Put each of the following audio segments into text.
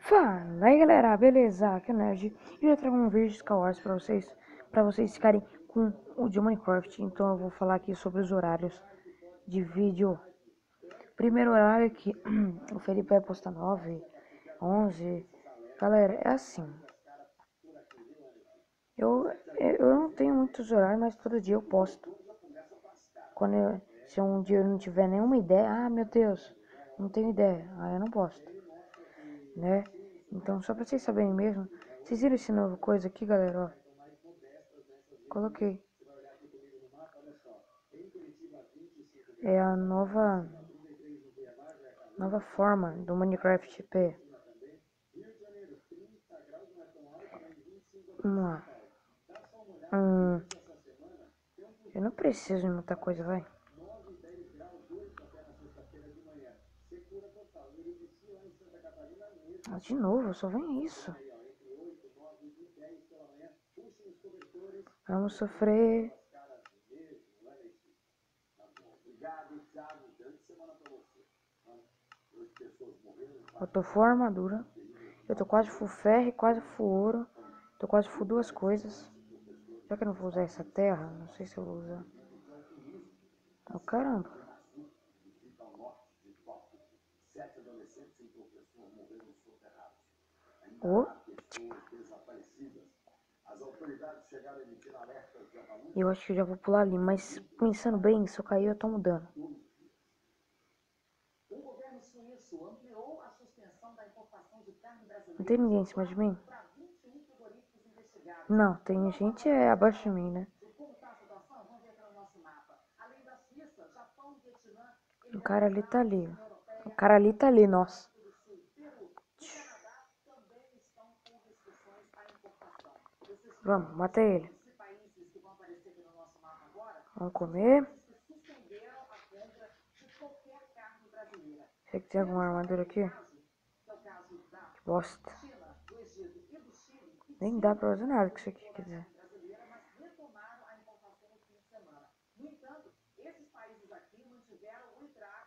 Fala aí galera, beleza? Aqui é o Nerd e eu trago um vídeo de Star Wars pra vocês ficarem com o de Minecraft. Então eu vou falar aqui sobre os horários de vídeo. Primeiro horário é que o Felipe vai postar 9, 11. Galera, é assim. Eu não tenho muitos horários, mas todo dia eu posto. Se um dia eu não tiver nenhuma ideia, meu Deus, não tenho ideia, aí eu não posto, né? Então, só pra vocês saberem mesmo, vocês viram esse novo coisa aqui, galera, ó. Coloquei. É a nova forma do Minecraft P. Vamos lá. Eu não preciso de muita coisa, vai. De novo, só vem isso. Vamos sofrer. Eu tô full armadura. Eu tô quase full ferro e quase full ouro. Tô quase full duas coisas. Já que eu não vou usar essa terra, não sei se eu vou usar. Oh, caramba. Oh. Eu acho que eu já vou pular ali, mas pensando bem, se eu cair eu tomo dano. Não tem ninguém em cima de mim? Não, tem gente abaixo de mim, né? O cara ali tá ali. O cara ali tá ali, nossa. Vamos, mata ele. Vamos comer. Será que tem alguma armadura aqui? Que bosta. Nem dá pra usar nada com isso aqui, quer dizer.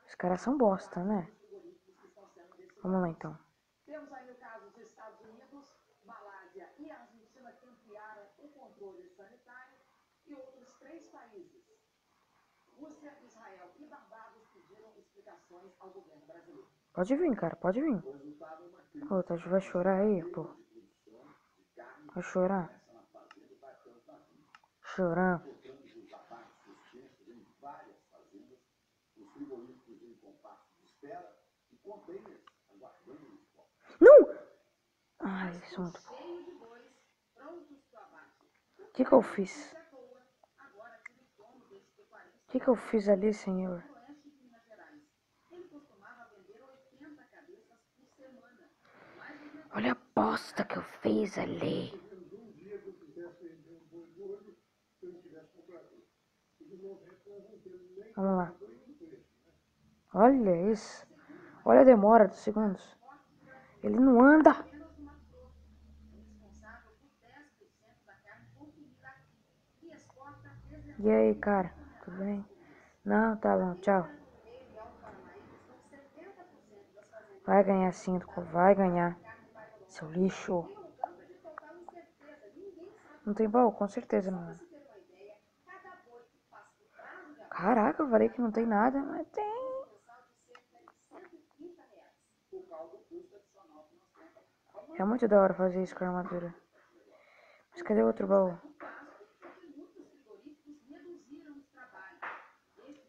Os caras são bosta, né? Vamos lá então. Temos aí o caso dos Estados Unidos, Malásia e Argentina que ampliaram o controle sanitário e outros 3 países, Rússia, Israel e Barbados, pediram explicações ao governo brasileiro. Pode vir, cara, pode vir. Ô, tá, vai chorar aí, pô. Vai chorar. Chorando. Não! Ai, isso é muito bom. O que eu fiz? O que eu fiz ali, senhor? Olha a bosta que eu fiz ali. Vamos lá. Olha isso. Olha a demora de segundos. Ele não anda. E aí, cara? Tudo bem? Não, tá bom. Tchau. Vai ganhar sim, vai ganhar. Seu lixo. Não tem baú? Com certeza não. Caraca, eu falei que não tem nada, mas tem. É muito da hora fazer isso com a armadura. Mas cadê o outro baú?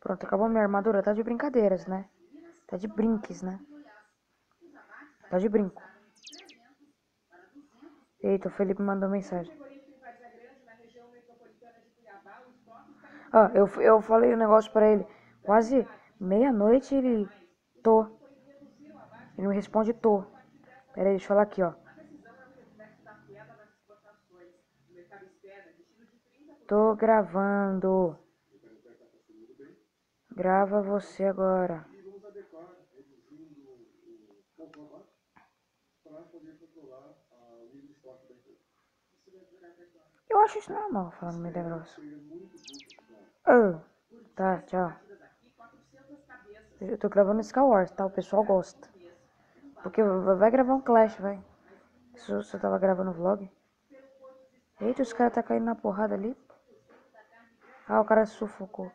Pronto, acabou minha armadura. Tá de brincadeiras, né? Tá de brinques, né? Tá de brinco. Eita, o Felipe mandou mensagem. Ah, eu falei o negócio pra ele. Quase meia-noite ele... Ele me responde tô. Pera aí, deixa eu falar aqui, ó. Tô gravando. Grava você agora. Eu acho isso normal, falando meio da grossa. Tá, tchau. Eu tô gravando Star Wars, tá? O pessoal gosta. Porque vai gravar um Clash, vai. Se eu tava gravando vlog. Eita, os caras tá caindo na porrada ali. Ah, o cara sufocou.